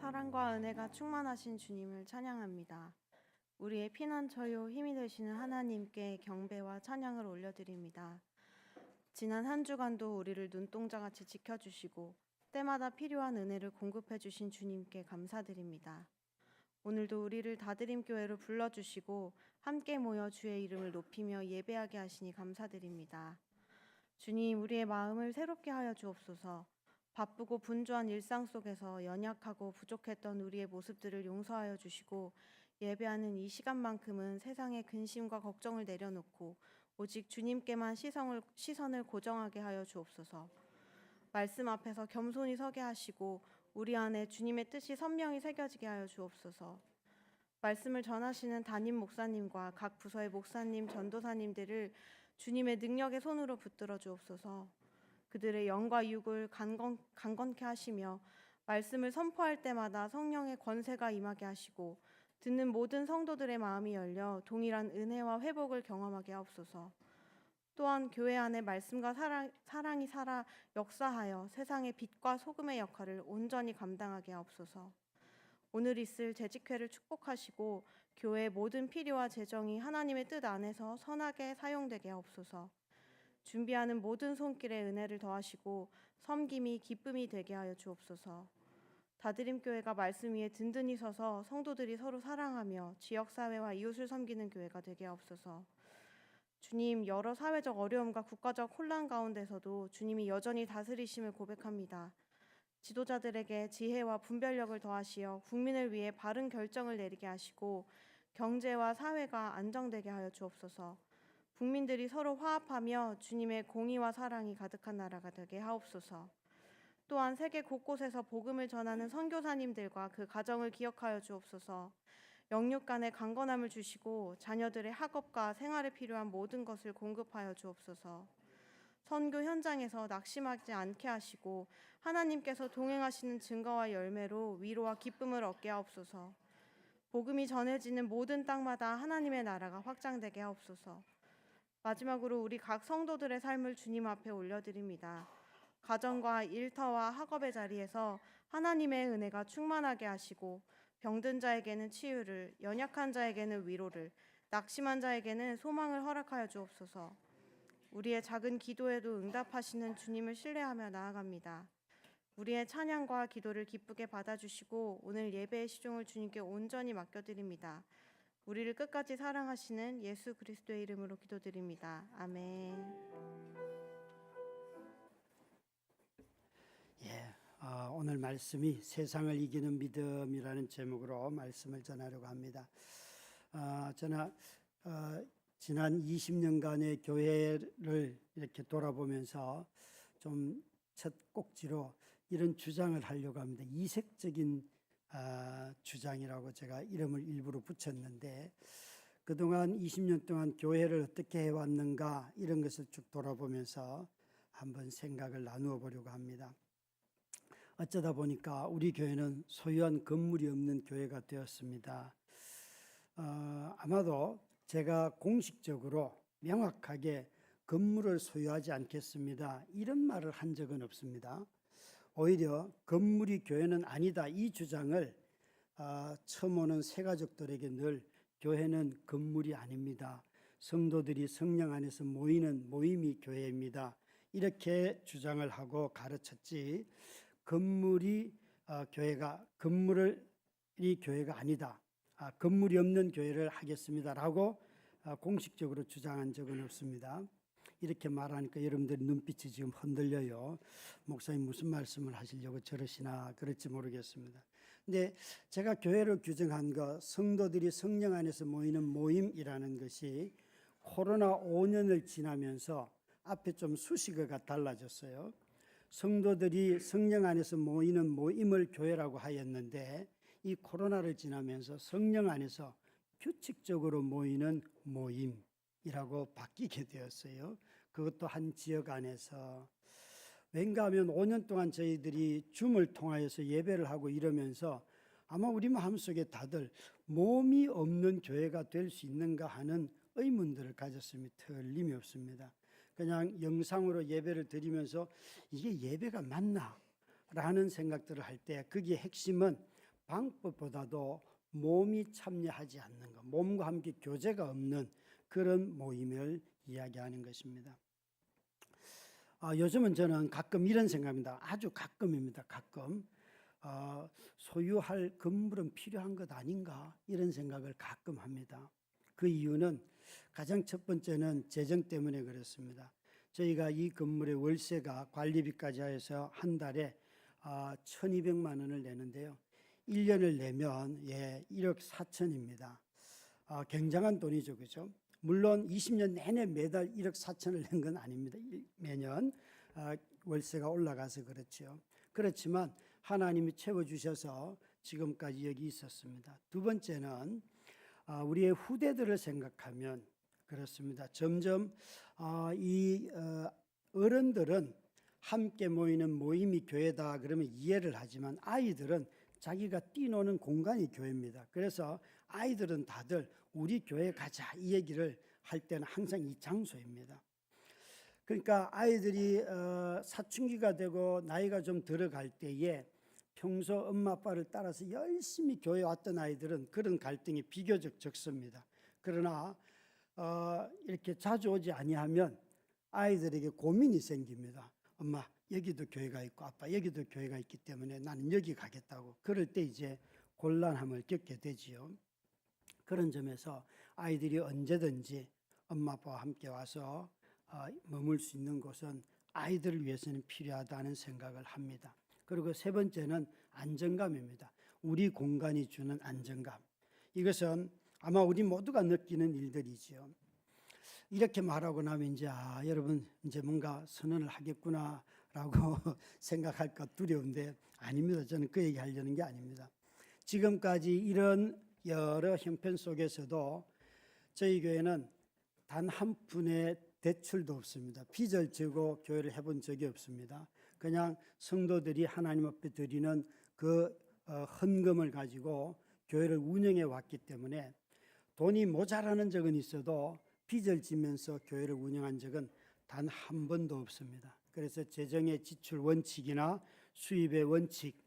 사랑과 은혜가 충만하신 주님을 찬양합니다. 우리의 피난처요 힘이 되시는 하나님께 경배와 찬양을 올려드립니다. 지난 한 주간도 우리를 눈동자같이 지켜주시고 때마다 필요한 은혜를 공급해 주신 주님께 감사드립니다. 오늘도 우리를 다드림교회로 불러주시고 함께 모여 주의 이름을 높이며 예배하게 하시니 감사드립니다. 주님, 우리의 마음을 새롭게 하여 주옵소서. 바쁘고 분주한 일상 속에서 연약하고 부족했던 우리의 모습들을 용서하여 주시고 예배하는 이 시간만큼은 세상의 근심과 걱정을 내려놓고 오직 주님께만 시선을 고정하게 하여 주옵소서. 말씀 앞에서 겸손히 서게 하시고 우리 안에 주님의 뜻이 선명히 새겨지게 하여 주옵소서. 말씀을 전하시는 담임 목사님과 각 부서의 목사님, 전도사님들을 주님의 능력의 손으로 붙들어 주옵소서. 그들의 영과 육을 강건케 하시며 말씀을 선포할 때마다 성령의 권세가 임하게 하시고 듣는 모든 성도들의 마음이 열려 동일한 은혜와 회복을 경험하게 하옵소서. 또한 교회 안에 말씀과 사랑이 살아 역사하여 세상의 빛과 소금의 역할을 온전히 감당하게 하옵소서. 오늘 있을 재직회를 축복하시고 교회의 모든 필요와 재정이 하나님의 뜻 안에서 선하게 사용되게 하옵소서. 준비하는 모든 손길에 은혜를 더하시고 섬김이 기쁨이 되게 하여 주옵소서. 다드림교회가 말씀 위에 든든히 서서 성도들이 서로 사랑하며 지역사회와 이웃을 섬기는 교회가 되게 하옵소서. 주님, 여러 사회적 어려움과 국가적 혼란 가운데서도 주님이 여전히 다스리심을 고백합니다. 지도자들에게 지혜와 분별력을 더하시어 국민을 위해 바른 결정을 내리게 하시고 경제와 사회가 안정되게 하여 주옵소서. 국민들이 서로 화합하며 주님의 공의와 사랑이 가득한 나라가 되게 하옵소서. 또한 세계 곳곳에서 복음을 전하는 선교사님들과 그 가정을 기억하여 주옵소서. 영육 간의 강건함을 주시고 자녀들의 학업과 생활에 필요한 모든 것을 공급하여 주옵소서. 선교 현장에서 낙심하지 않게 하시고 하나님께서 동행하시는 증거와 열매로 위로와 기쁨을 얻게 하옵소서. 복음이 전해지는 모든 땅마다 하나님의 나라가 확장되게 하옵소서. 마지막으로 우리 각 성도들의 삶을 주님 앞에 올려드립니다. 가정과 일터와 학업의 자리에서 하나님의 은혜가 충만하게 하시고 병든 자에게는 치유를, 연약한 자에게는 위로를, 낙심한 자에게는 소망을 허락하여 주옵소서. 우리의 작은 기도에도 응답하시는 주님을 신뢰하며 나아갑니다. 우리의 찬양과 기도를 기쁘게 받아주시고 오늘 예배의 시종을 주님께 온전히 맡겨드립니다. 우리를 끝까지 사랑하시는 예수 그리스도의 이름으로 기도드립니다. 아멘. 오늘 말씀이 세상을 이기는 믿음이라는 제목으로 말씀을 전하려고 합니다. 저는 지난 20년간의 교회를 이렇게 돌아보면서 좀 첫 꼭지로 이런 주장을 하려고 합니다. 이색적인 주장이라고 제가 이름을 일부러 붙였는데 그동안 20년 동안 교회를 어떻게 해왔는가 이런 것을 쭉 돌아보면서 한번 생각을 나누어 보려고 합니다. 어쩌다 보니까 우리 교회는 소유한 건물이 없는 교회가 되었습니다. 아마도 제가 공식적으로 명확하게 건물을 소유하지 않겠습니다 이런 말을 한 적은 없습니다. 오히려 건물이 교회는 아니다 이 주장을 처음 오는 새가족들에게 늘 교회는 건물이 아닙니다. 성도들이 성령 안에서 모이는 모임이 교회입니다. 이렇게 주장을 하고 가르쳤지 건물이 교회가 아니다. 건물이 없는 교회를 하겠습니다라고 공식적으로 주장한 적은 없습니다. 이렇게 말하니까 여러분들의 눈빛이 지금 흔들려요. 목사님 무슨 말씀을 하시려고 저러시나 그럴지 모르겠습니다. 근데 제가 교회를 규정한 거 성도들이 성령 안에서 모이는 모임이라는 것이 코로나 5년을 지나면서 앞에 좀 수식어가 달라졌어요. 성도들이 성령 안에서 모이는 모임을 교회라고 하였는데 이 코로나를 지나면서 성령 안에서 규칙적으로 모이는 모임이라고 바뀌게 되었어요. 그것도 한 지역 안에서. 왠가 하면 5년 동안 저희들이 줌을 통하여서 예배를 하고 이러면서 아마 우리 마음속에 다들 몸이 없는 교회가 될 수 있는가 하는 의문들을 가졌음이 틀림이 없습니다. 그냥 영상으로 예배를 드리면서 이게 예배가 맞나? 라는 생각들을 할 때 거기에 핵심은 방법보다도 몸이 참여하지 않는 것, 몸과 함께 교제가 없는 그런 모임을 이야기하는 것입니다. 요즘은 저는 가끔 이런 생각입니다. 아주 가끔입니다. 가끔 소유할 건물은 필요한 것 아닌가 이런 생각을 가끔 합니다. 그 이유는 가장 첫 번째는 재정 때문에 그렇습니다. 저희가 이 건물의 월세가 관리비까지 해서 한 달에 1,200만 원을 내는데요. 1년을 내면 1억 4천입니다. 굉장한 돈이죠, 그죠? 물론 20년 내내 매달 1억 4천을 낸 건 아닙니다. 매년 월세가 올라가서 그렇죠. 그렇지만 하나님이 채워주셔서 지금까지 여기 있었습니다. 두 번째는 우리의 후대들을 생각하면 그렇습니다. 점점 이 어른들은 함께 모이는 모임이 교회다 그러면 이해를 하지만 아이들은 자기가 뛰노는 공간이 교회입니다. 그래서 아이들은 다들 우리 교회 가자 이 얘기를 할 때는 항상 이 장소입니다. 그러니까 아이들이 사춘기가 되고 나이가 좀 들어갈 때에 평소 엄마 아빠를 따라서 열심히 교회 왔던 아이들은 그런 갈등이 비교적 적습니다. 그러나 이렇게 자주 오지 아니하면 아이들에게 고민이 생깁니다. 엄마 여기도 교회가 있고 아빠 여기도 교회가 있기 때문에 나는 여기 가겠다고. 그럴 때 이제 곤란함을 겪게 되지요. 그런 점에서 아이들이 언제든지 엄마 아빠와 함께 와서 머물 수 있는 곳은 아이들을 위해서는 필요하다는 생각을 합니다. 그리고 세 번째는 안정감입니다. 우리 공간이 주는 안정감. 이것은 아마 우리 모두가 느끼는 일들이지요. 이렇게 말하고 나면 이제 여러분 이제 뭔가 선언을 하겠구나라고 생각할까 두려운데 아닙니다. 저는 그 얘기 하려는 게 아닙니다. 지금까지 이런 여러 형편 속에서도 저희 교회는 단 한 푼의 대출도 없습니다. 빚을 지고 교회를 해본 적이 없습니다. 그냥 성도들이 하나님 앞에 드리는 그 헌금을 가지고 교회를 운영해 왔기 때문에 돈이 모자라는 적은 있어도 빚을 지면서 교회를 운영한 적은 단 한 번도 없습니다. 그래서 재정의 지출 원칙이나 수입의 원칙,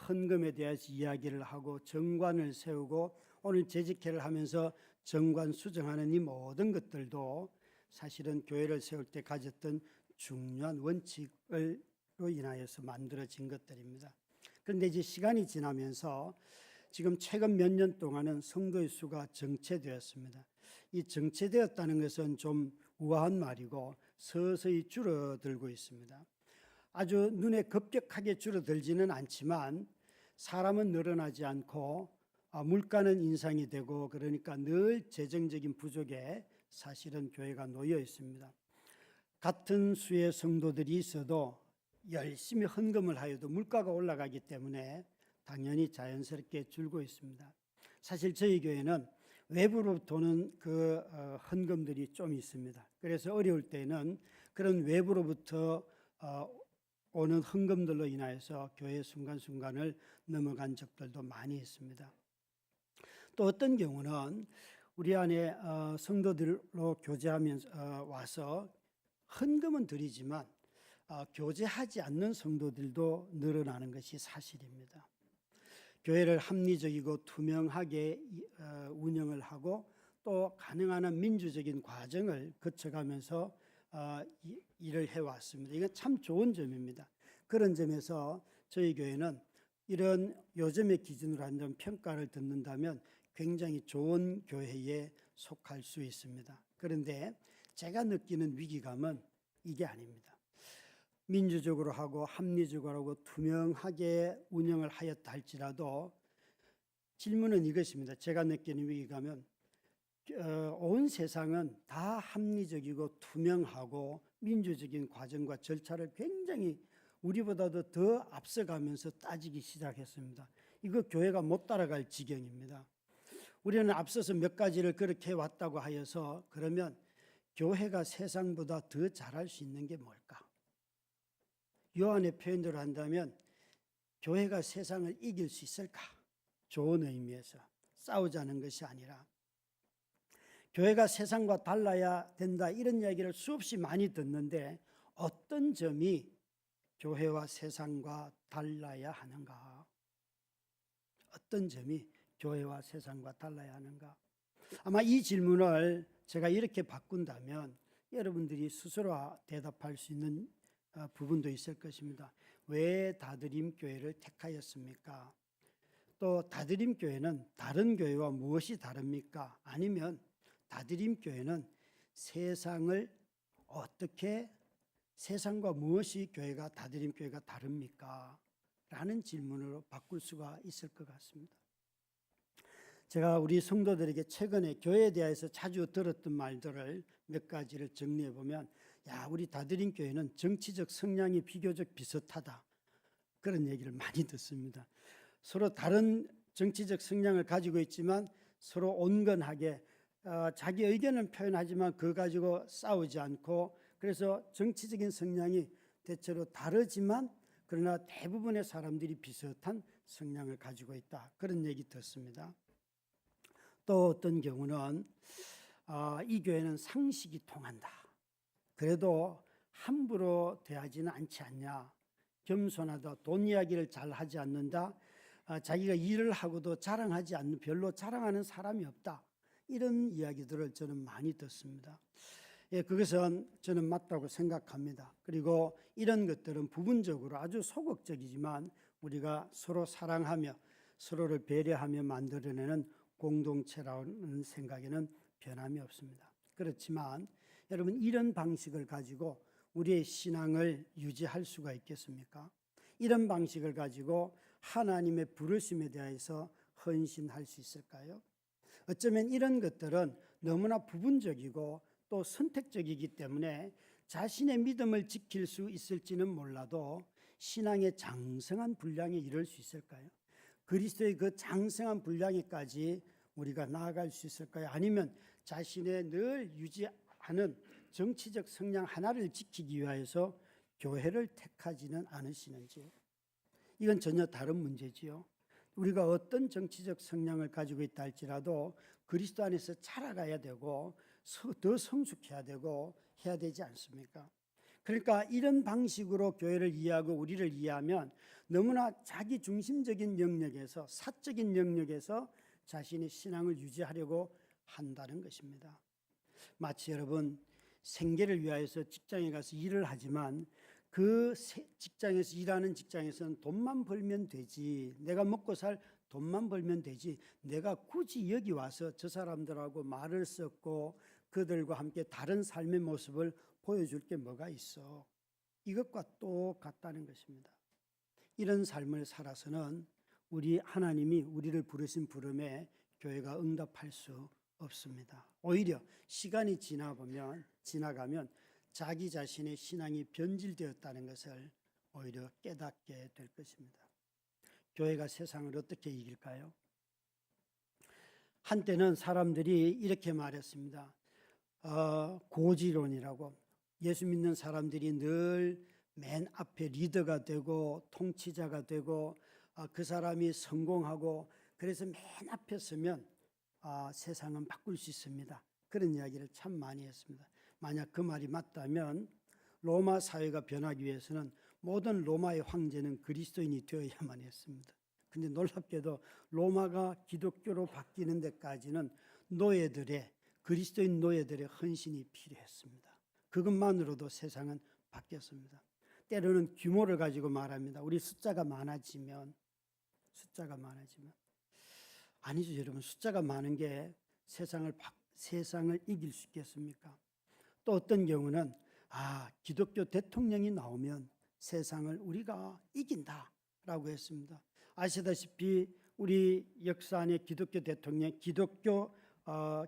헌금에 대해서 이야기를 하고 정관을 세우고 오늘 재직회를 하면서 정관 수정하는 이 모든 것들도 사실은 교회를 세울 때 가졌던 중요한 원칙으로 인하여서 만들어진 것들입니다. 그런데 이제 시간이 지나면서 지금 최근 몇 년 동안은 성도의 수가 정체되었습니다. 이 정체되었다는 것은 좀 우아한 말이고 서서히 줄어들고 있습니다. 아주 눈에 급격하게 줄어들지는 않지만 사람은 늘어나지 않고 물가는 인상이 되고 그러니까 늘 재정적인 부족에 사실은 교회가 놓여 있습니다. 같은 수의 성도들이 있어도 열심히 헌금을 하여도 물가가 올라가기 때문에 당연히 자연스럽게 줄고 있습니다. 사실 저희 교회는 외부로부터 오는 그 헌금들이 좀 있습니다. 그래서 어려울 때는 그런 외부로부터 오는 헌금들로 인하여서 교회 순간순간을 넘어간 적들도 많이 있습니다. 또 어떤 경우는 우리 안에 성도들로 교제하면서 와서 헌금은 드리지만 교제하지 않는 성도들도 늘어나는 것이 사실입니다. 교회를 합리적이고 투명하게 운영을 하고 또 가능한 한 민주적인 과정을 거쳐가면서 일을 해왔습니다. 이건 참 좋은 점입니다. 그런 점에서 저희 교회는 이런 요즘의 기준으로 한다면 평가를 듣는다면 굉장히 좋은 교회에 속할 수 있습니다. 그런데 제가 느끼는 위기감은 이게 아닙니다. 민주적으로 하고 합리적으로 하고 투명하게 운영을 하였다 할지라도 질문은 이것입니다. 제가 느끼는 위기감은 온 세상은 다 합리적이고 투명하고 민주적인 과정과 절차를 굉장히 우리보다도 더 앞서가면서 따지기 시작했습니다. 이거 교회가 못 따라갈 지경입니다. 우리는 앞서서 몇 가지를 그렇게 해왔다고 하여서 그러면 교회가 세상보다 더 잘할 수 있는 게 뭘까? 요한의 표현대로 한다면 교회가 세상을 이길 수 있을까? 좋은 의미에서 싸우자는 것이 아니라 교회가 세상과 달라야 된다 이런 이야기를 수없이 많이 듣는데 어떤 점이 교회와 세상과 달라야 하는가? 어떤 점이 교회와 세상과 달라야 하는가? 아마 이 질문을 제가 이렇게 바꾼다면 여러분들이 스스로 대답할 수 있는 부분도 있을 것입니다. 왜 다드림 교회를 택하였습니까? 또 다드림 교회는 다른 교회와 무엇이 다릅니까? 아니면 다드림 교회는 세상을 어떻게, 세상과 무엇이 교회가, 다드림 교회가 다릅니까? 라는 질문으로 바꿀 수가 있을 것 같습니다. 제가 우리 성도들에게 최근에 교회에 대해서 자주 들었던 말들을 몇 가지를 정리해 보면, 우리 다드림 교회는 정치적 성향이 비교적 비슷하다, 그런 얘기를 많이 듣습니다. 서로 다른 정치적 성향을 가지고 있지만 서로 온건하게 자기 의견은 표현하지만 그거 가지고 싸우지 않고, 그래서 정치적인 성향이 대체로 다르지만 그러나 대부분의 사람들이 비슷한 성향을 가지고 있다, 그런 얘기 듣습니다. 또 어떤 경우는 이 교회는 상식이 통한다, 그래도 함부로 대하지는 않지 않냐, 겸손하다, 돈 이야기를 잘 하지 않는다, 자기가 일을 하고도 자랑하지 않는, 별로 자랑하는 사람이 없다, 이런 이야기들을 저는 많이 듣습니다. 그것은 저는 맞다고 생각합니다. 그리고 이런 것들은 부분적으로 아주 소극적이지만 우리가 서로 사랑하며 서로를 배려하며 만들어내는 공동체라는 생각에는 변함이 없습니다. 그렇지만 여러분, 이런 방식을 가지고 우리의 신앙을 유지할 수가 있겠습니까? 이런 방식을 가지고 하나님의 부르심에 대해서 헌신할 수 있을까요? 어쩌면 이런 것들은 너무나 부분적이고 또 선택적이기 때문에 자신의 믿음을 지킬 수 있을지는 몰라도 신앙의 장성한 분량에 이를 수 있을까요? 그리스도의 그 장성한 분량에까지 우리가 나아갈 수 있을까요? 아니면 자신의 늘 유지하는 정치적 성향 하나를 지키기 위해서 교회를 택하지는 않으시는지요? 이건 전혀 다른 문제지요. 우리가 어떤 정치적 성향을 가지고 있다 할지라도 그리스도 안에서 자라가야 되고 더 성숙해야 되고 해야 되지 않습니까? 그러니까 이런 방식으로 교회를 이해하고 우리를 이해하면 너무나 자기 중심적인 영역에서, 사적인 영역에서 자신의 신앙을 유지하려고 한다는 것입니다. 마치 여러분, 생계를 위하여서 직장에 가서 일을 하지만 그 직장에서, 일하는 직장에서는 돈만 벌면 되지, 내가 먹고 살 돈만 벌면 되지, 내가 굳이 여기 와서 저 사람들하고 말을 섞고 그들과 함께 다른 삶의 모습을 보여줄 게 뭐가 있어? 이것과 똑같다는 것입니다. 이런 삶을 살아서는 우리 하나님이 우리를 부르신 부름에 교회가 응답할 수 없습니다. 오히려 시간이 지나가면 자기 자신의 신앙이 변질되었다는 것을 오히려 깨닫게 될 것입니다. 교회가 세상을 어떻게 이길까요? 한때는 사람들이 이렇게 말했습니다. 고지론이라고. 예수 믿는 사람들이 늘 맨 앞에 리더가 되고 통치자가 되고 그 사람이 성공하고, 그래서 맨 앞에 서면 세상은 바꿀 수 있습니다, 그런 이야기를 참 많이 했습니다. 만약 그 말이 맞다면 로마 사회가 변하기 위해서는 모든 로마의 황제는 그리스도인이 되어야만 했습니다. 근데 놀랍게도 로마가 기독교로 바뀌는 데까지는 그리스도인 노예들의 헌신이 필요했습니다. 그것만으로도 세상은 바뀌었습니다. 때로는 규모를 가지고 말합니다. 우리 숫자가 많아지면 아니죠, 여러분. 숫자가 많은 게 세상을 이길 수 있겠습니까? 또 어떤 경우는 기독교 대통령이 나오면 세상을 우리가 이긴다라고 했습니다. 아시다시피 우리 역사 안에 기독교 대통령,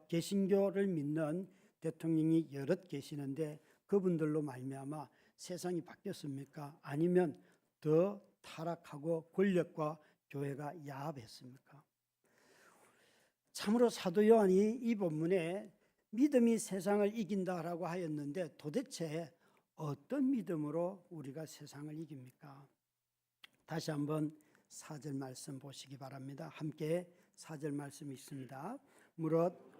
개신교를 믿는 대통령이 여럿 계시는데 그분들로 말미암아 세상이 바뀌었습니까? 아니면 더 타락하고 권력과 교회가 야합했습니까? 참으로 사도 요한이 이 본문에 믿음이 세상을 이긴다라고 하였는데 도대체 어떤 믿음으로 우리가 세상을 이깁니까? 다시 한번 4절 말씀 보시기 바랍니다. 함께 4절 말씀 있습니다. 무릇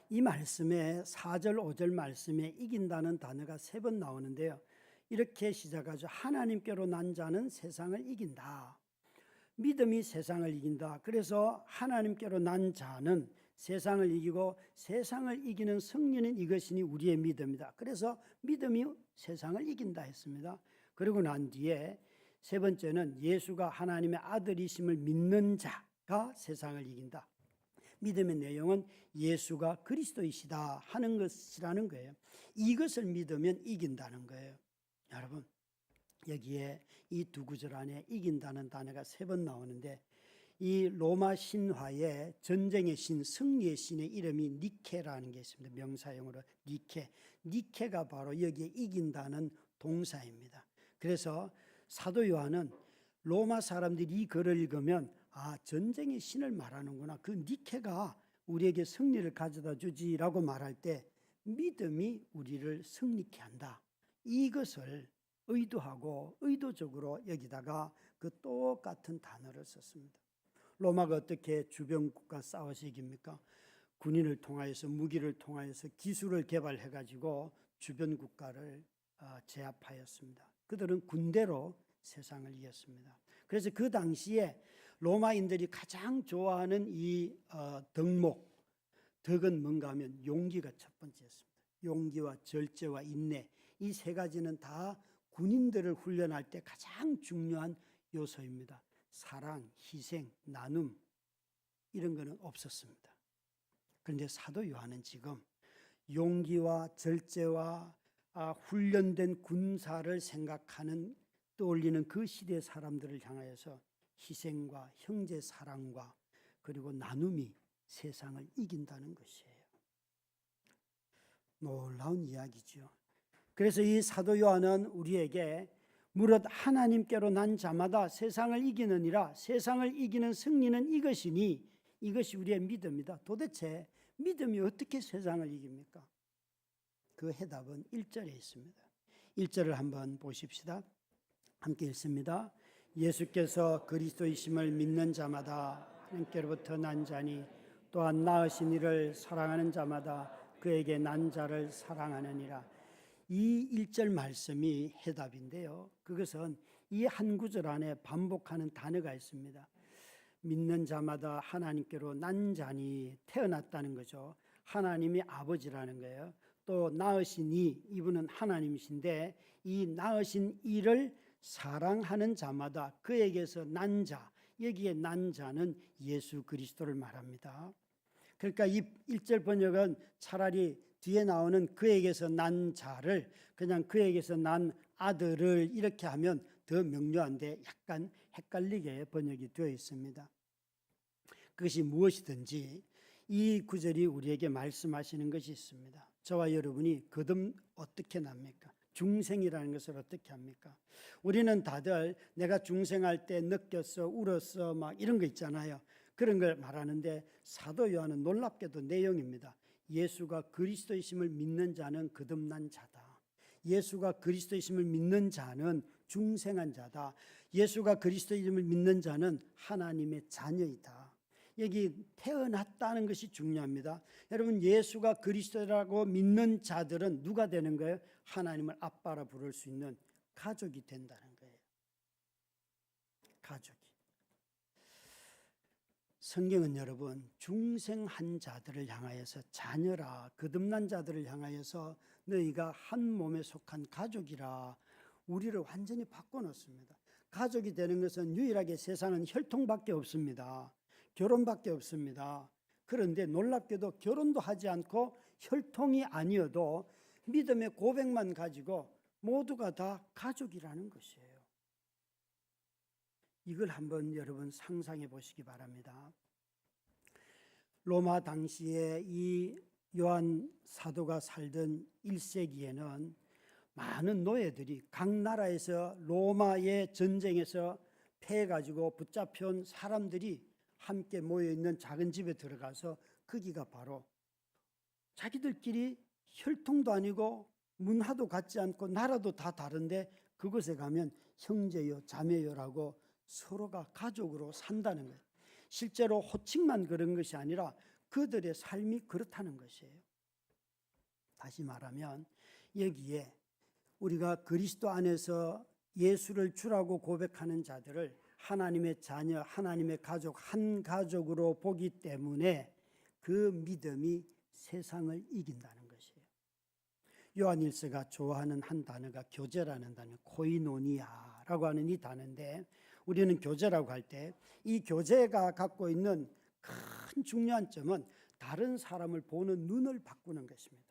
이 말씀에 4절 5절 말씀에 이긴다는 단어가 3번 나오는데요. 이렇게 시작하죠. 하나님께로 난 자는 세상을 이긴다. 믿음이 세상을 이긴다. 그래서 하나님께로 난 자는 세상을 이기고 세상을 이기는 승리는 이것이니 우리의 믿음이다. 그래서 믿음이 세상을 이긴다 했습니다. 그리고 난 뒤에 3번째는 예수가 하나님의 아들이심을 믿는 자가 세상을 이긴다. 믿음의 내용은 예수가 그리스도이시다 하는 것이라는 거예요. 이것을 믿으면 이긴다는 거예요. 여러분, 여기에 이 두 구절 안에 이긴다는 단어가 3번 나오는데, 이 로마 신화의 전쟁의 신, 승리의 신의 이름이 니케라는 게 있습니다. 명사형으로 니케. 니케가 바로 여기에 이긴다는 동사입니다. 그래서 사도 요한은 로마 사람들이 이 글을 읽으면 전쟁의 신을 말하는구나. 그 니케가 우리에게 승리를 가져다 주지라고 말할 때 믿음이 우리를 승리케 한다. 이것을 의도하고 의도적으로 여기다가 그 똑같은 단어를 썼습니다. 로마가 어떻게 주변국과 싸워서 이깁니까? 군인을 통하여서, 무기를 통하여서 기술을 개발해 가지고 주변 국가를 제압하였습니다. 그들은 군대로 세상을 이겼습니다. 그래서 그 당시에 로마인들이 가장 좋아하는 이 덕은 뭔가 하면 용기가 첫 번째였습니다. 용기와 절제와 인내, 이 3가지는 다 군인들을 훈련할 때 가장 중요한 요소입니다. 사랑, 희생, 나눔 이런 거는 없었습니다. 그런데 사도 요한은 지금 용기와 절제와 훈련된 군사를 생각하는, 떠올리는 그 시대 사람들을 향하여서 희생과 형제 사랑과 그리고 나눔이 세상을 이긴다는 것이에요. 놀라운 이야기죠. 그래서 이 사도 요한은 우리에게 무릇 하나님께로 난 자마다 세상을 이기느니라, 세상을 이기는 승리는 이것이니, 이것이 우리의 믿음이다. 도대체 믿음이 어떻게 세상을 이깁니까? 그 해답은 1절에 있습니다. 1절을 한번 보십시다. 함께 읽습니다. 예수께서 그리스도이심을 믿는 자마다 하나님께로부터 난 자니 또한 낳으신 이를 사랑하는 자마다 그에게 난 자를 사랑하느니라. 이 1절 말씀이 해답인데요. 그것은 이 한 구절 안에 반복하는 단어가 있습니다. 믿는 자마다 하나님께로 난 자니, 태어났다는 거죠. 하나님이 아버지라는 거예요. 또 낳으신 이분은 하나님이신데, 이 낳으신 이를 사랑하는 자마다 그에게서 난 자, 여기에 난 자는 예수 그리스도를 말합니다. 그러니까 이 1절 번역은 차라리 뒤에 나오는 그에게서 난 자를 그냥 그에게서 난 아들을 이렇게 하면 더 명료한데 약간 헷갈리게 번역이 되어 있습니다. 그것이 무엇이든지 이 구절이 우리에게 말씀하시는 것이 있습니다. 저와 여러분이 거듭 어떻게 납니까? 중생이라는 것을 어떻게 합니까? 우리는 다들 내가 중생할 때 느꼈어, 울었어, 막 이런 거 있잖아요. 그런 걸 말하는데 사도 요한은 놀랍게도 내용입니다. 예수가 그리스도이심을 믿는 자는 거듭난 자다. 예수가 그리스도이심을 믿는 자는 중생한 자다. 예수가 그리스도이심을 믿는 자는 하나님의 자녀이다. 여기 태어났다는 것이 중요합니다. 여러분, 예수가 그리스도라고 믿는 자들은 누가 되는 거예요? 하나님을 아빠라 부를 수 있는 가족이 된다는 거예요. 가족이. 성경은 여러분, 중생한 자들을 향하여서 자녀라, 거듭난 자들을 향하여서 너희가 한 몸에 속한 가족이라, 우리를 완전히 바꿔놓습니다. 가족이 되는 것은 유일하게 세상은 혈통밖에 없습니다. 결혼밖에 없습니다. 그런데 놀랍게도 결혼도 하지 않고 혈통이 아니어도 믿음의 고백만 가지고 모두가 다 가족이라는 것이에요. 이걸 한번 여러분 상상해 보시기 바랍니다. 로마 당시에 이 요한 사도가 살던 1세기에는 많은 노예들이 각 나라에서 로마의 전쟁에서 패해가지고 붙잡혀온 사람들이 함께 모여있는 작은 집에 들어가서 거기가 바로 자기들끼리 혈통도 아니고 문화도 같지 않고 나라도 다 다른데 그곳에 가면 형제요 자매요라고 서로가 가족으로 산다는 거예요. 실제로 호칭만 그런 것이 아니라 그들의 삶이 그렇다는 것이에요. 다시 말하면 여기에 우리가 그리스도 안에서 예수를 주라고 고백하는 자들을 하나님의 자녀, 하나님의 가족, 한 가족으로 보기 때문에 그 믿음이 세상을 이긴다는 것이에요. 요한일서가 좋아하는 한 단어가 교제라는 단어, 코이노니아라고 하는 이 단어인데, 우리는 교제라고 할 때 이 교제가 갖고 있는 큰 중요한 점은 다른 사람을 보는 눈을 바꾸는 것입니다.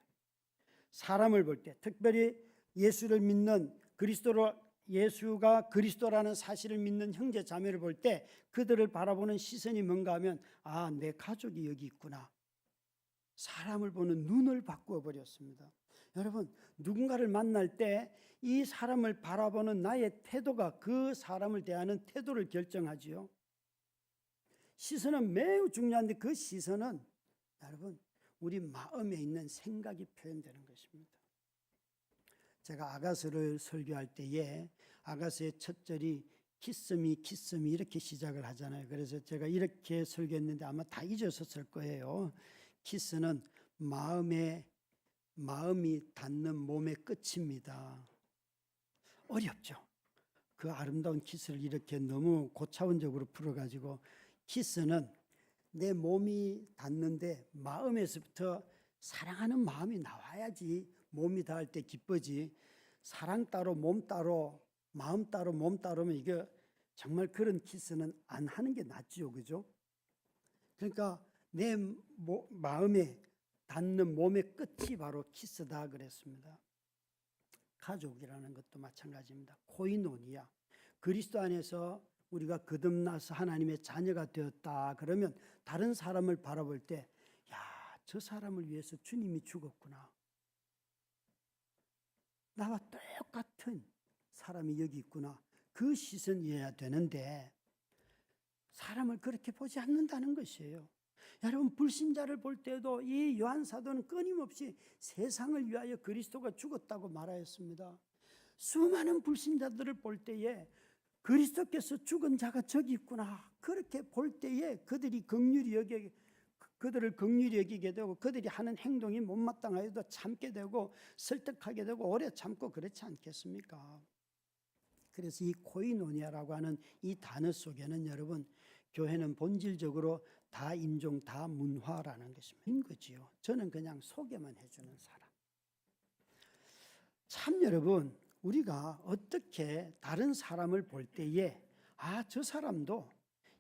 사람을 볼 때, 특별히 예수를 믿는 예수가 그리스도라는 사실을 믿는 형제 자매를 볼 때 그들을 바라보는 시선이 뭔가 하면, 아, 내 가족이 여기 있구나. 사람을 보는 눈을 바꾸어 버렸습니다. 여러분, 누군가를 만날 때 이 사람을 바라보는 나의 태도가 그 사람을 대하는 태도를 결정하지요. 시선은 매우 중요한데 그 시선은 여러분 우리 마음에 있는 생각이 표현되는 것입니다. 제가 아가서를 설교할 때에 아가서의 첫 절이 키스미 키스미 이렇게 시작을 하잖아요. 그래서 제가 이렇게 설교했는데 아마 다 잊으셨을 거예요. 키스는 마음이 닿는 몸의 끝입니다. 어렵죠. 그 아름다운 키스를 이렇게 너무 고차원적으로 풀어가지고, 키스는 내 몸이 닿는데 마음에서부터 사랑하는 마음이 나와야지 몸이 닿을 때 기쁘지, 사랑 따로 몸 따로 마음 따로 몸 따로면 이게 정말 그런 키스는 안 하는 게 낫지요. 그죠? 그러니까 내 마음에 닿는 몸의 끝이 바로 키스다 그랬습니다. 가족이라는 것도 마찬가지입니다. 코이노니아, 그리스도 안에서 우리가 거듭나서 하나님의 자녀가 되었다 그러면 다른 사람을 바라볼 때, 야, 저 사람을 위해서 주님이 죽었구나. 나와 똑같은 사람이 여기 있구나. 그 시선이어야 되는데 사람을 그렇게 보지 않는다는 것이에요. 여러분, 불신자를 볼 때도 이 요한 사도는 끊임없이 세상을 위하여 그리스도가 죽었다고 말하였습니다. 수많은 불신자들을 볼 때에 그리스도께서 죽은 자가 저기 있구나, 그렇게 볼 때에 그들을 긍휼히 여기게 되고, 그들이 하는 행동이 못마땅하여도 참게 되고 설득하게 되고 오래 참고 그렇지 않겠습니까? 그래서 이 코이노니아라고 하는 이 단어 속에는 여러분, 교회는 본질적으로 다인종 다문화라는 것입니다. 거지요. 저는 그냥 소개만 해주는 사람. 참 여러분, 우리가 어떻게 다른 사람을 볼 때에, 아, 저 사람도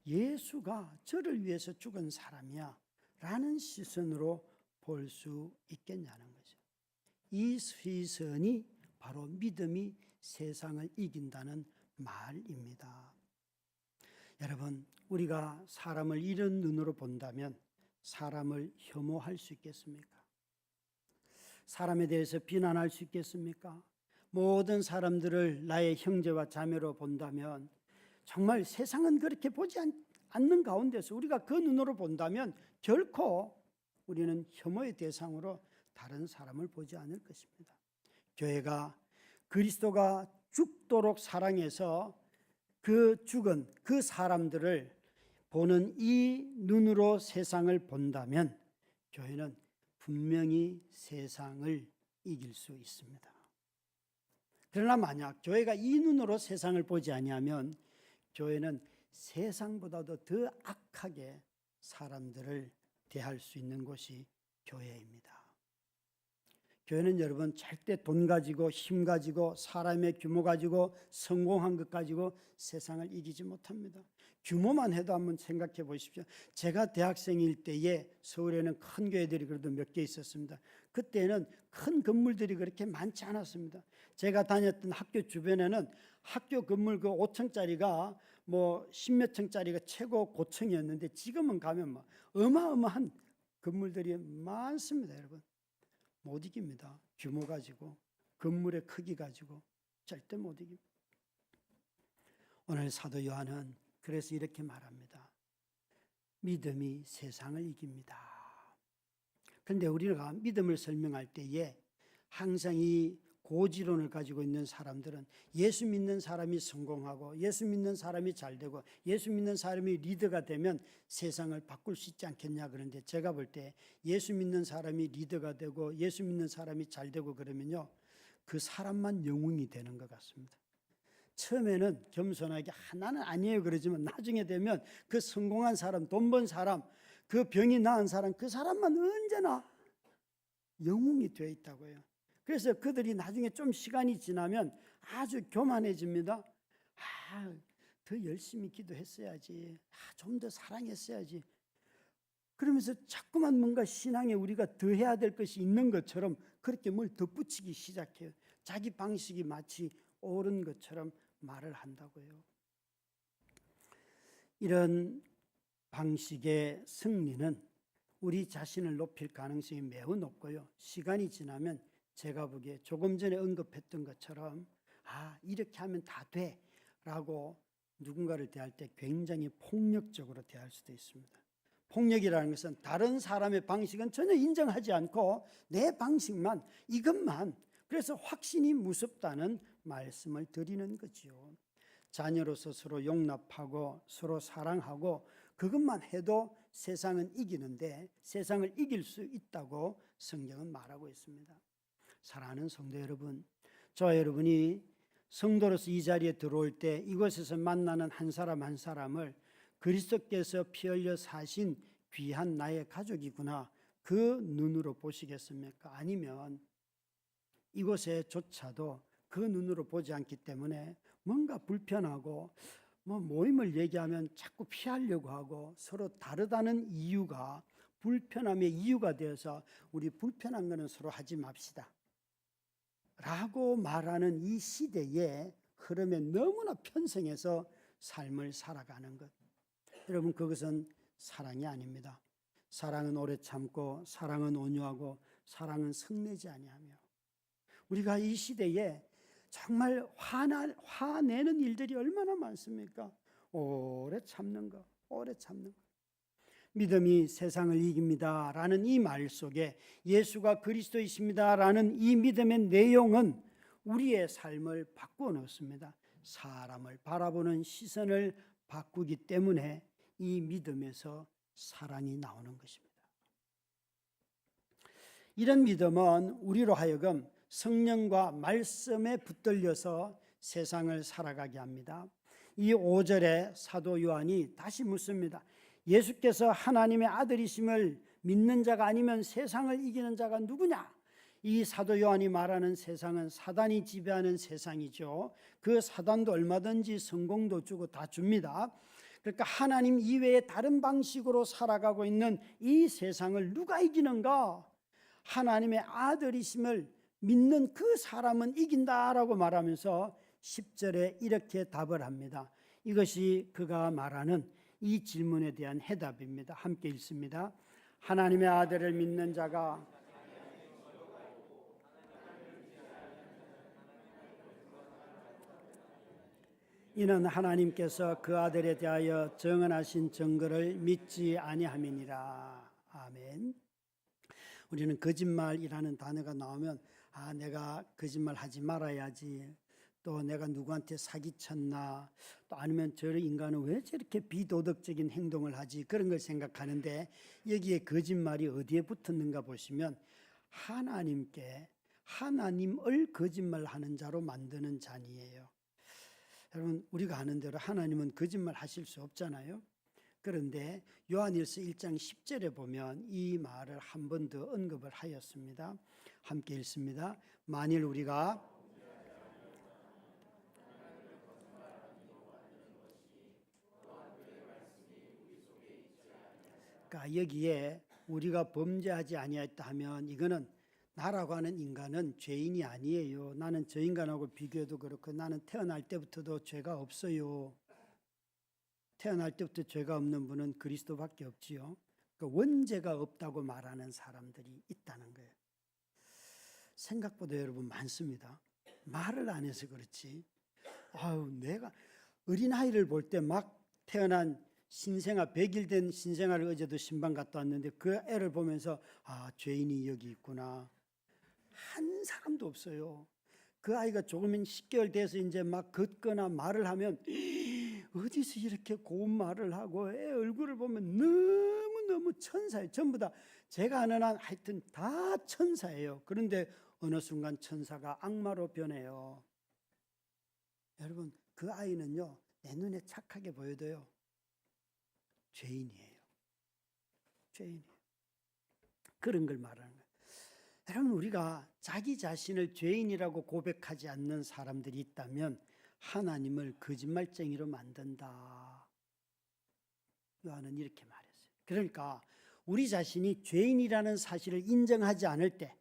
예수가 저를 위해서 죽은 사람이야 라는 시선으로 볼 수 있겠냐는 거죠. 이 시선이 바로 믿음이 세상을 이긴다는 말입니다. 여러분, 우리가 사람을 이런 눈으로 본다면 사람을 혐오할 수 있겠습니까? 사람에 대해서 비난할 수 있겠습니까? 모든 사람들을 나의 형제와 자매로 본다면, 정말 세상은 그렇게 보지 않는 가운데서 우리가 그 눈으로 본다면 결코 우리는 혐오의 대상으로 다른 사람을 보지 않을 것입니다. 교회가 그리스도가 죽도록 사랑해서 그 죽은 그 사람들을 보는 이 눈으로 세상을 본다면 교회는 분명히 세상을 이길 수 있습니다. 그러나 만약 교회가 이 눈으로 세상을 보지 아니하면 교회는 세상보다도 더 악하게 사람들을 대할 수 있는 곳이 교회입니다. 교회는 여러분 절대 돈 가지고 힘 가지고 사람의 규모 가지고 성공한 것 가지고 세상을 이기지 못합니다. 규모만 해도 한번 생각해 보십시오. 제가 대학생일 때에 서울에는 큰 교회들이 그래도 몇 개 있었습니다. 그때는 큰 건물들이 그렇게 많지 않았습니다. 제가 다녔던 학교 주변에는 학교 건물 그 5층짜리가 뭐 10몇 층짜리가 최고 고층이었는데 지금은 가면 뭐 어마어마한 건물들이 많습니다. 여러분, 못 이깁니다. 규모 가지고, 건물의 크기 가지고 절대 못 이깁니다. 오늘 사도 요한은 그래서 이렇게 말합니다. 믿음이 세상을 이깁니다. 그런데 우리가 믿음을 설명할 때에 항상 이 고지론을 가지고 있는 사람들은 예수 믿는 사람이 성공하고 예수 믿는 사람이 잘 되고 예수 믿는 사람이 리더가 되면 세상을 바꿀 수 있지 않겠냐 그런데 제가 볼 때 예수 믿는 사람이 리더가 되고 예수 믿는 사람이 잘 되고 그러면요 그 사람만 영웅이 되는 것 같습니다. 처음에는 겸손하게 나는 아니에요 그러지만 나중에 되면 그 성공한 사람, 돈 번 사람, 그 병이 나은 사람 그 사람만 언제나 영웅이 되어 있다고요. 그래서 그들이 나중에 좀 시간이 지나면 아주 교만해집니다. 더 열심히 기도했어야지. 좀 더 사랑했어야지. 그러면서 자꾸만 뭔가 신앙에 우리가 더 해야 될 것이 있는 것처럼 그렇게 뭘 덧붙이기 시작해요. 자기 방식이 마치 옳은 것처럼 말을 한다고요. 이런 방식의 승리는 우리 자신을 높일 가능성이 매우 높고요. 시간이 지나면 제가 보기에 조금 전에 언급했던 것처럼 이렇게 하면 다 돼 라고 누군가를 대할 때 굉장히 폭력적으로 대할 수도 있습니다. 폭력이라는 것은 다른 사람의 방식은 전혀 인정하지 않고 내 방식만 이것만 그래서 확신이 무섭다는 말씀을 드리는 거죠. 자녀로서 서로 용납하고 서로 사랑하고 그것만 해도 세상은 이기는데 세상을 이길 수 있다고 성경은 말하고 있습니다. 사랑하는 성도 여러분, 저와 여러분이 성도로서 이 자리에 들어올 때 이곳에서 만나는 한 사람 한 사람을 그리스도께서 피 흘려 사신 귀한 나의 가족이구나 그 눈으로 보시겠습니까? 아니면 이곳에조차도 그 눈으로 보지 않기 때문에 뭔가 불편하고 모임을 얘기하면 자꾸 피하려고 하고 서로 다르다는 이유가 불편함의 이유가 되어서 우리 불편한 거는 서로 하지 맙시다 라고 말하는 이 시대의 흐름에 너무나 편성해서 삶을 살아가는 것. 여러분 그것은 사랑이 아닙니다. 사랑은 오래 참고 사랑은 온유하고 사랑은 성내지 아니하며 우리가 이 시대에 정말 화내는 일들이 얼마나 많습니까? 오래 참는 거, 오래 참는 거. 믿음이 세상을 이깁니다 라는 이 말 속에 예수가 그리스도이십니다 라는 이 믿음의 내용은 우리의 삶을 바꾸어 놓습니다. 사람을 바라보는 시선을 바꾸기 때문에 이 믿음에서 사랑이 나오는 것입니다. 이런 믿음은 우리로 하여금 성령과 말씀에 붙들려서 세상을 살아가게 합니다. 이 5절에 사도 요한이 다시 묻습니다. 예수께서 하나님의 아들이심을 믿는 자가 아니면 세상을 이기는 자가 누구냐? 이 사도 요한이 말하는 세상은 사단이 지배하는 세상이죠. 그 사단도 얼마든지 성공도 주고 다 줍니다. 그러니까 하나님 이외에 다른 방식으로 살아가고 있는 이 세상을 누가 이기는가? 하나님의 아들이심을 믿는 그 사람은 이긴다라고 말하면서 10절에 이렇게 답을 합니다. 이것이 그가 말하는 이 질문에 대한 해답입니다. 함께 읽습니다. 하나님의 아들을 믿는 자가 이는 하나님께서 그 아들에 대하여 정언하신 증거를 믿지 아니함이니라. 아멘. 우리는 거짓말이라는 단어가 나오면 내가 거짓말 하지 말아야지, 또 내가 누구한테 사기쳤나, 또 아니면 저 인간은 왜 저렇게 비도덕적인 행동을 하지, 그런 걸 생각하는데 여기에 거짓말이 어디에 붙었는가 보시면 하나님을 거짓말하는 자로 만드는 자니에요. 여러분 우리가 아는 대로 하나님은 거짓말 하실 수 없잖아요. 그런데 요한일서 1장 10절에 보면 이 말을 한 번 더 언급을 하였습니다. 함께 읽습니다. 만일 우리가 그러니까 여기에 우리가 범죄하지 아니하였다 하면 이거는 나라고 하는 인간은 죄인이 아니에요. 나는 저 인간하고 비교해도 그렇고 나는 태어날 때부터도 죄가 없어요. 태어날 때부터 죄가 없는 분은 그리스도밖에 없지요. 그러니까 원죄가 없다고 말하는 사람들이 있다는 거예요. 생각보다 여러분 많습니다. 말을 안 해서 그렇지. 내가 어린아이를 볼 때 막 태어난 신생아 100일 된 신생아를 어제도 신방 갔다 왔는데 그 애를 보면서 죄인이 여기 있구나. 한 사람도 없어요. 그 아이가 조금은 10개월 돼서 이제 막 걷거나 말을 하면 어디서 이렇게 고운 말을 하고 애 얼굴을 보면 너무너무 천사예요. 전부 다 제가 아는 한 하여튼 다 천사예요. 그런데 어느 순간 천사가 악마로 변해요. 여러분, 그 아이는요, 내 눈에 착하게 보여도요, 죄인이에요. 죄인이에요. 그런 걸 말하는 거예요. 여러분, 우리가 자기 자신을 죄인이라고 고백하지 않는 사람들이 있다면 하나님을 거짓말쟁이로 만든다. 요한은 이렇게 말했어요. 그러니까 우리 자신이 죄인이라는 사실을 인정하지 않을 때,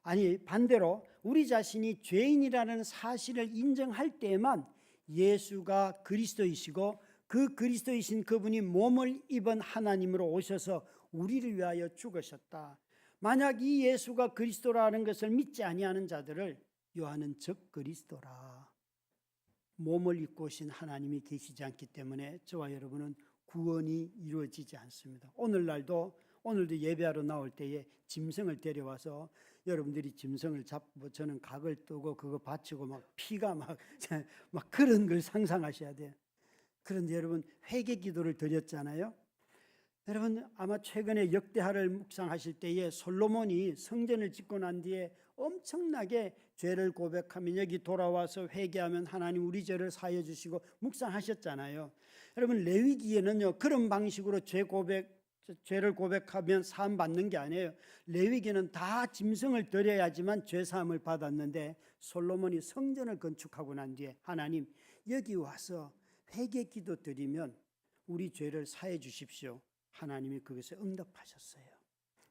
아니 반대로 우리 자신이 죄인이라는 사실을 인정할 때에만 예수가 그리스도이시고 그 그리스도이신 그분이 몸을 입은 하나님으로 오셔서 우리를 위하여 죽으셨다. 만약 이 예수가 그리스도라는 것을 믿지 아니하는 자들을 요한은 적 그리스도라. 몸을 입고 오신 하나님이 계시지 않기 때문에 저와 여러분은 구원이 이루어지지 않습니다. 오늘도 예배하러 나올 때에 짐승을 데려와서 여러분들이 짐승을 잡고 저는 각을 뜨고 그거 바치고 막 피가 막 그런 걸 상상하셔야 돼요. 그런데 여러분, 회개 기도를 드렸잖아요. 여러분, 아마 최근에 역대하를 묵상하실 때에 솔로몬이 성전을 짓고 난 뒤에 엄청나게 죄를 고백하면 여기 돌아와서 회개하면 하나님 우리 죄를 사해 주시고 묵상하셨잖아요. 여러분, 레위기에는요 그런 방식으로 죄를 고백하면 사함 받는 게 아니에요. 레위기는 다 짐승을 드려야지만 죄 사함을 받았는데 솔로몬이 성전을 건축하고 난 뒤에 하나님 여기 와서 회개 기도 드리면 우리 죄를 사해 주십시오. 하나님이 그것에 응답하셨어요.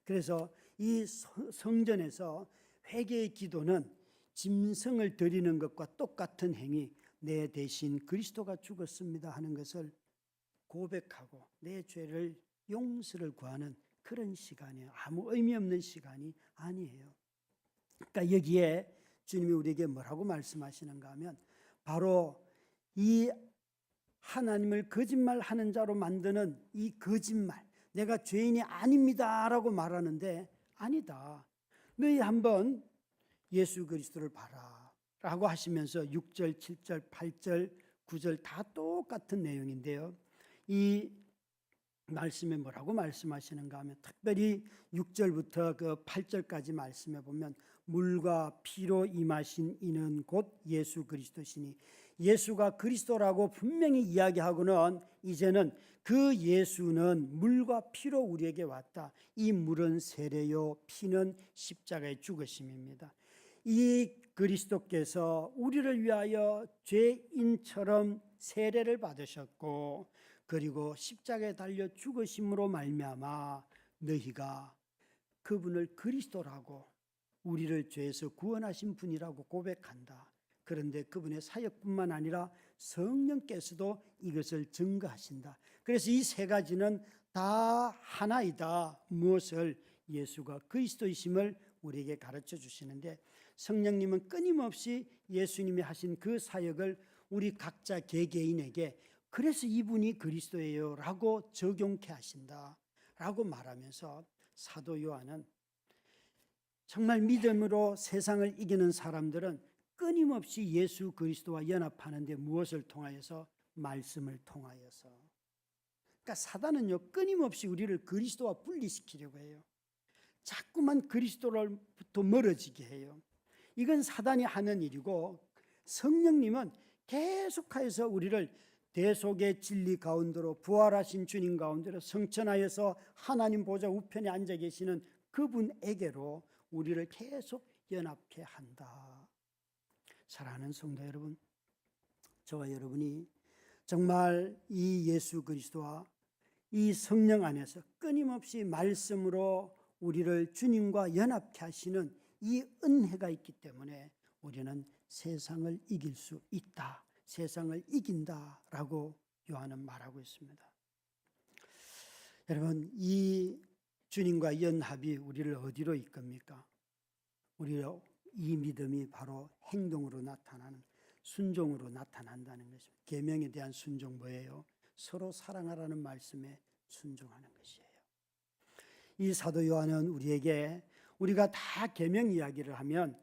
그래서 이 성전에서 회개의 기도는 짐승을 드리는 것과 똑같은 행위, 내 대신 그리스도가 죽었습니다 하는 것을 고백하고 내 죄를 용서를 구하는 그런 시간이에요. 아무 의미 없는 시간이 아니에요. 그러니까 여기에 주님이 우리에게 뭐라고 말씀하시는가 하면 바로 이 하나님을 거짓말하는 자로 만드는 이 거짓말, 내가 죄인이 아닙니다라고 말하는데 아니다. 너희 한번 예수 그리스도를 봐라 라고 하시면서 6절, 7절, 8절, 9절 다 똑같은 내용인데요. 이 말씀에 뭐라고 말씀하시는가 하면 특별히 6절부터 그 8절까지 말씀해 보면 물과 피로 임하신 이는 곧 예수 그리스도시니, 예수가 그리스도라고 분명히 이야기하고는 이제는 그 예수는 물과 피로 우리에게 왔다. 이 물은 세례요 피는 십자가의 죽으심입니다. 이 그리스도께서 우리를 위하여 죄인처럼 세례를 받으셨고 그리고 십자가에 달려 죽으심으로 말미암아 너희가 그분을 그리스도라고 우리를 죄에서 구원하신 분이라고 고백한다. 그런데 그분의 사역뿐만 아니라 성령께서도 이것을 증거하신다. 그래서 이 세 가지는 다 하나이다. 무엇을? 예수가 그리스도이심을 우리에게 가르쳐 주시는데 성령님은 끊임없이 예수님이 하신 그 사역을 우리 각자 개개인에게 그래서 이분이 그리스도예요 라고 적용케 하신다 라고 말하면서 사도 요한은 정말 믿음으로 세상을 이기는 사람들은 끊임없이 예수 그리스도와 연합하는데 무엇을 통하여서? 말씀을 통하여서. 그러니까 사단은요 끊임없이 우리를 그리스도와 분리시키려고 해요. 자꾸만 그리스도로부터 멀어지게 해요. 이건 사단이 하는 일이고 성령님은 계속하여서 우리를 대속의 진리 가운데로 부활하신 주님 가운데로 성천하여서 하나님 보좌 우편에 앉아 계시는 그분에게로 우리를 계속 연합케 한다. 사랑하는 성도 여러분, 저와 여러분이 정말 이 예수 그리스도와 이 성령 안에서 끊임없이 말씀으로 우리를 주님과 연합케 하시는 이 은혜가 있기 때문에 우리는 세상을 이길 수 있다. 세상을 이긴다라고 요한은 말하고 있습니다. 여러분, 이 주님과 연합이 우리를 어디로 이끕니까? 우리로 이 믿음이 바로 행동으로 나타나는, 순종으로 나타난다는 것입니다. 계명에 대한 순종 뭐예요? 서로 사랑하라는 말씀에 순종하는 것이에요. 이 사도 요한은 우리에게 우리가 다 계명 이야기를 하면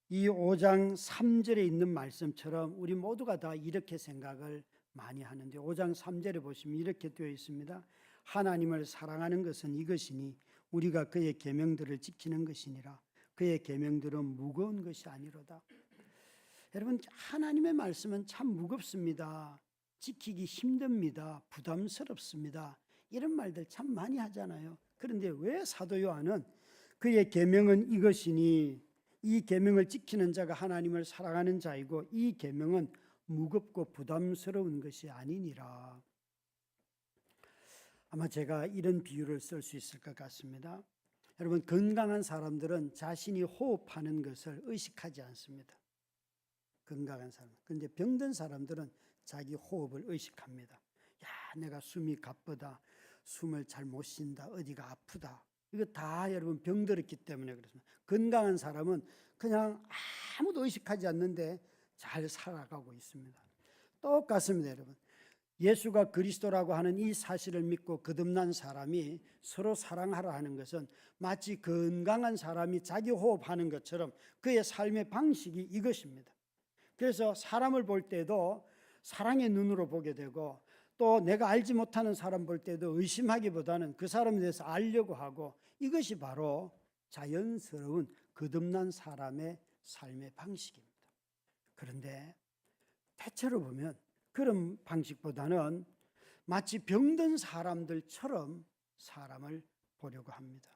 이 5장 3절에 있는 말씀처럼 우리 모두가 다 이렇게 생각을 많이 하는데 5장 3절에 보시면 이렇게 되어 있습니다. 하나님을 사랑하는 것은 이것이니 우리가 그의 계명들을 지키는 것이니라. 그의 계명들은 무거운 것이 아니로다. 여러분, 하나님의 말씀은 참 무겁습니다. 지키기 힘듭니다. 부담스럽습니다. 이런 말들 참 많이 하잖아요. 그런데 왜 사도 요한은 그의 계명은 이것이니 이 계명을 지키는 자가 하나님을 사랑하는 자이고 이 계명은 무겁고 부담스러운 것이 아니니라. 아마 제가 이런 비유를 쓸 수 있을 것 같습니다. 여러분, 건강한 사람들은 자신이 호흡하는 것을 의식하지 않습니다. 건강한 사람. 그런데 병든 사람들은 자기 호흡을 의식합니다. 야, 내가 숨이 가쁘다. 숨을 잘 못 쉰다. 어디가 아프다. 이거 다 여러분 병들었기 때문에 그렇습니다. 건강한 사람은 그냥 아무도 의식하지 않는데 잘 살아가고 있습니다. 똑같습니다, 여러분. 예수가 그리스도라고 하는 이 사실을 믿고 거듭난 사람이 서로 사랑하라 하는 것은 마치 건강한 사람이 자기 호흡하는 것처럼 그의 삶의 방식이 이것입니다. 그래서 사람을 볼 때도 사랑의 눈으로 보게 되고 또 내가 알지 못하는 사람 볼 때도 의심하기보다는 그 사람에 대해서 알려고 하고 이것이 바로 자연스러운 거듭난 사람의 삶의 방식입니다. 그런데 대체로 보면 그런 방식보다는 마치 병든 사람들처럼 사람을 보려고 합니다.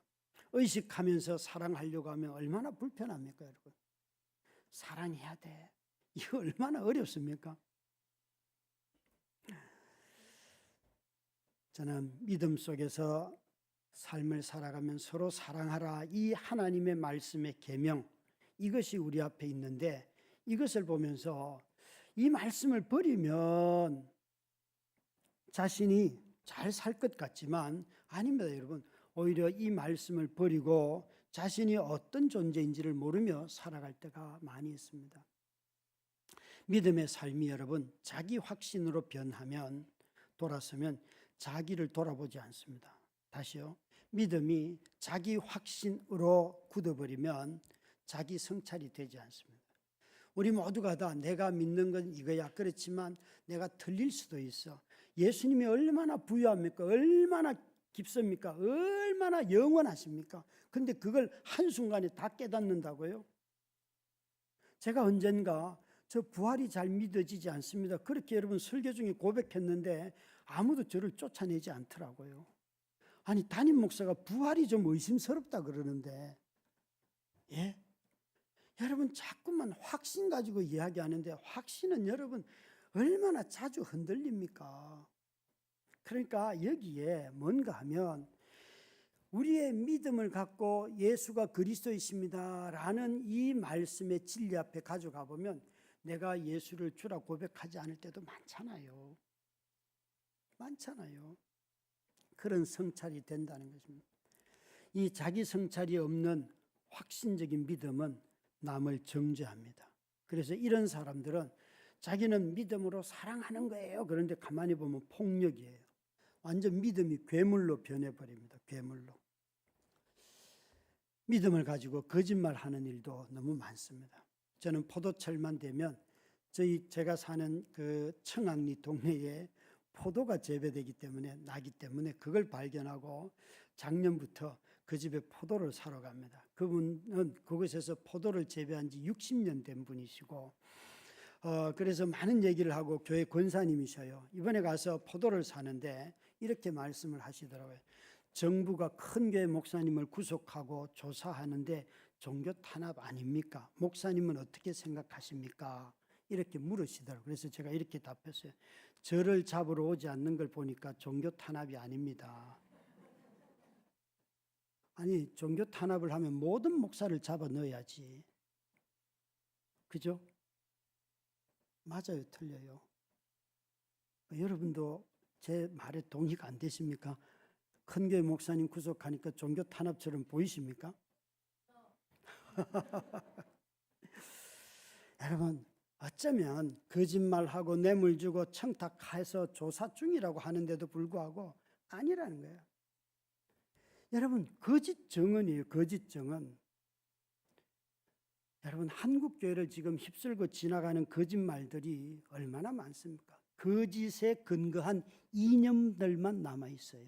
의식하면서 사랑하려고 하면 얼마나 불편합니까, 여러분? 사랑해야 돼. 이거 얼마나 어렵습니까? 저는 믿음 속에서 삶을 살아가면 서로 사랑하라 이 하나님의 말씀의 계명 이것이 우리 앞에 있는데 이것을 보면서 이 말씀을 버리면 자신이 잘 살 것 같지만 아닙니다, 여러분. 오히려 이 말씀을 버리고 자신이 어떤 존재인지를 모르며 살아갈 때가 많이 있습니다. 믿음의 삶이 여러분 자기 확신으로 변하면 돌아서면 자기를 돌아보지 않습니다. 다시요. 믿음이 자기 확신으로 굳어버리면 자기 성찰이 되지 않습니다. 우리 모두가 다 내가 믿는 건 이거야. 그렇지만 내가 틀릴 수도 있어. 예수님이 얼마나 부유합니까? 얼마나 깊습니까? 얼마나 영원하십니까? 근데 그걸 한순간에 다 깨닫는다고요? 제가 언젠가 저 부활이 잘 믿어지지 않습니다. 그렇게 여러분 설교 중에 고백했는데 아무도 저를 쫓아내지 않더라고요. 아니 담임 목사가 부활이 좀 의심스럽다 그러는데 예? 여러분 자꾸만 확신 가지고 이야기하는데 확신은 여러분 얼마나 자주 흔들립니까? 그러니까 여기에 뭔가 하면 우리의 믿음을 갖고 예수가 그리스도이십니다 라는 이 말씀의 진리 앞에 가져가 보면 내가 예수를 주라 고백하지 않을 때도 많잖아요. 많잖아요. 그런 성찰이 된다는 것입니다. 이 자기 성찰이 없는 확신적인 믿음은 남을 정죄합니다. 그래서 이런 사람들은 자기는 믿음으로 사랑하는 거예요. 그런데 가만히 보면 폭력이에요. 완전 믿음이 괴물로 변해버립니다. 괴물로. 믿음을 가지고 거짓말하는 일도 너무 많습니다. 저는 포도철만 되면 제가 사는 그 청학리 동네에 포도가 재배되기 때문에 나기 때문에 그걸 발견하고 작년부터 그 집에 포도를 사러 갑니다. 그분은 그곳에서 포도를 재배한 지 60년 된 분이시고 그래서 많은 얘기를 하고 교회 권사님이셔요. 이번에 가서 포도를 사는데 이렇게 말씀을 하시더라고요. 정부가 큰 교회 목사님을 구속하고 조사하는데 종교 탄압 아닙니까? 목사님은 어떻게 생각하십니까? 이렇게 물으시더라고요. 그래서 제가 이렇게 답했어요. 저를 잡으러 오지 않는 걸 보니까 종교 탄압이 아닙니다. 아니 종교 탄압을 하면 모든 목사를 잡아 넣어야지. 그죠? 맞아요, 틀려요. 여러분도 제 말에 동의가 안 되십니까? 큰 교회 목사님 구속하니까 종교 탄압처럼 보이십니까? 여러분 어쩌면 거짓말하고 뇌물 주고 청탁해서 조사 중이라고 하는데도 불구하고 아니라는 거예요. 여러분 거짓 증언이에요. 거짓 증언. 여러분, 한국 교회를 지금 휩쓸고 지나가는 거짓말들이 얼마나 많습니까? 거짓에 근거한 이념들만 남아 있어요.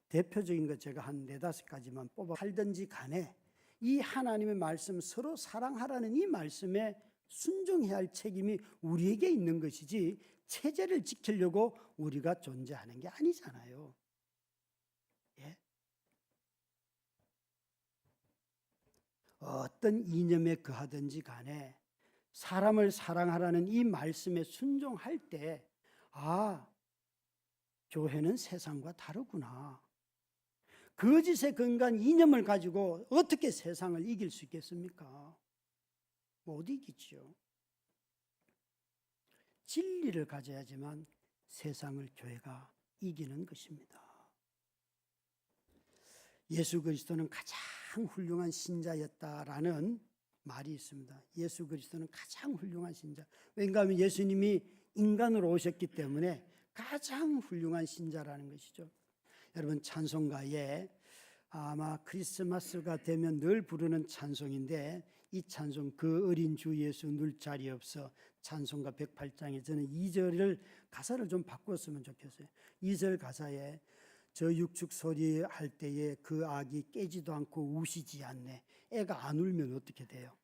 대표적인 거 제가 한 4-5가지만 뽑아 살든지 간에 이 하나님의 말씀, 서로 사랑하라는 이 말씀에 순종해야 할 책임이 우리에게 있는 것이지 체제를 지키려고 우리가 존재하는 게 아니잖아요. 예? 어떤 이념에 거하든지 간에 사람을 사랑하라는 이 말씀에 순종할 때, 아, 교회는 세상과 다르구나. 거짓에 근거한 이념을 가지고 어떻게 세상을 이길 수 있겠습니까? 못 이기죠. 진리를 가져야지만 세상을 교회가 이기는 것입니다. 예수 그리스도는 가장 훌륭한 신자였다라는 말이 있습니다. 예수 그리스도는 가장 훌륭한 신자. 왜냐하면 예수님이 인간으로 오셨기 때문에 가장 훌륭한 신자라는 것이죠. 여러분, 찬송가에 아마 크리스마스가 되면 늘 부르는 찬송인데, 이 찬송 그 어린 주 예수 눌 자리 없어, 찬송가 108장에 저는 2절을 가사를 좀 바꿨으면 좋겠어요. 2절 가사에 저 육축 소리 할 때에 그 아기 깨지도 않고 우시지 않네. 애가 안 울면 어떻게 돼요?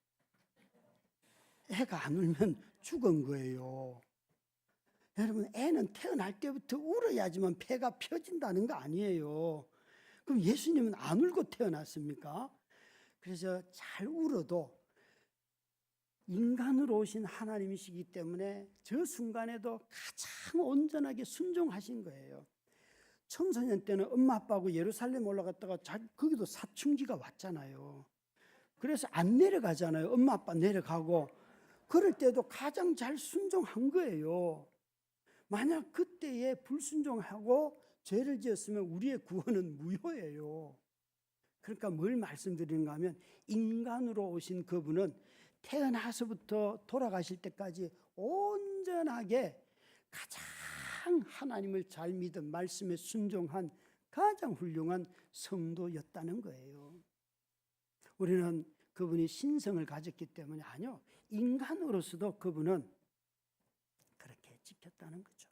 애가 안 울면 죽은 거예요. 여러분, 애는 태어날 때부터 울어야지만 폐가 펴진다는 거 아니에요. 그럼 예수님은 안 울고 태어났습니까? 그래서 잘 울어도 인간으로 오신 하나님이시기 때문에 저 순간에도 가장 온전하게 순종하신 거예요. 청소년 때는 엄마 아빠하고 예루살렘 올라갔다가 거기도 사춘기가 왔잖아요. 그래서 안 내려가잖아요. 엄마 아빠 내려가고. 그럴 때도 가장 잘 순종한 거예요. 만약 그때에 불순종하고 죄를 지었으면 우리의 구원은 무효예요. 그러니까 뭘 말씀드리는가 하면, 인간으로 오신 그분은 태어나서부터 돌아가실 때까지 온전하게 가장 하나님을 잘 믿은 말씀에 순종한 가장 훌륭한 성도였다는 거예요. 우리는 그분이 신성을 가졌기 때문에 아니요, 인간으로서도 그분은 그렇게 지켰다는 거죠.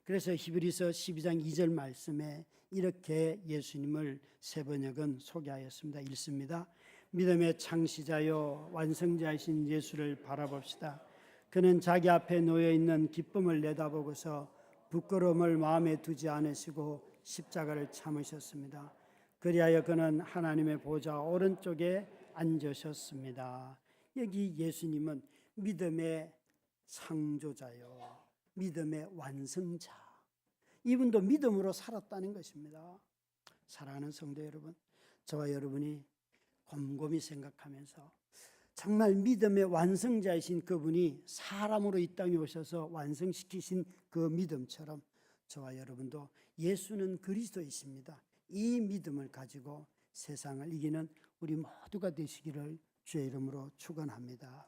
그래서 히브리서 12장 2절 말씀에 이렇게 예수님을 세 번역은 소개하였습니다. 읽습니다. 믿음의 창시자요 완성자이신 예수를 바라봅시다. 그는 자기 앞에 놓여 있는 기쁨을 내다보고서 부끄러움을 마음에 두지 않으시고 십자가를 참으셨습니다. 그리하여 그는 하나님의 보좌 오른쪽에 앉으셨습니다. 여기 예수님은 믿음의 창조자요, 믿음의 완성자, 이분도 믿음으로 살았다는 것입니다. 사랑하는 성도 여러분, 저와 여러분이 곰곰이 생각하면서 정말 믿음의 완성자이신 그분이 사람으로 이 땅에 오셔서 완성시키신 그 믿음처럼 저와 여러분도 예수는 그리스도이십니다, 이 믿음을 가지고 세상을 이기는 우리 모두가 되시기를 주의 이름으로 축원합니다.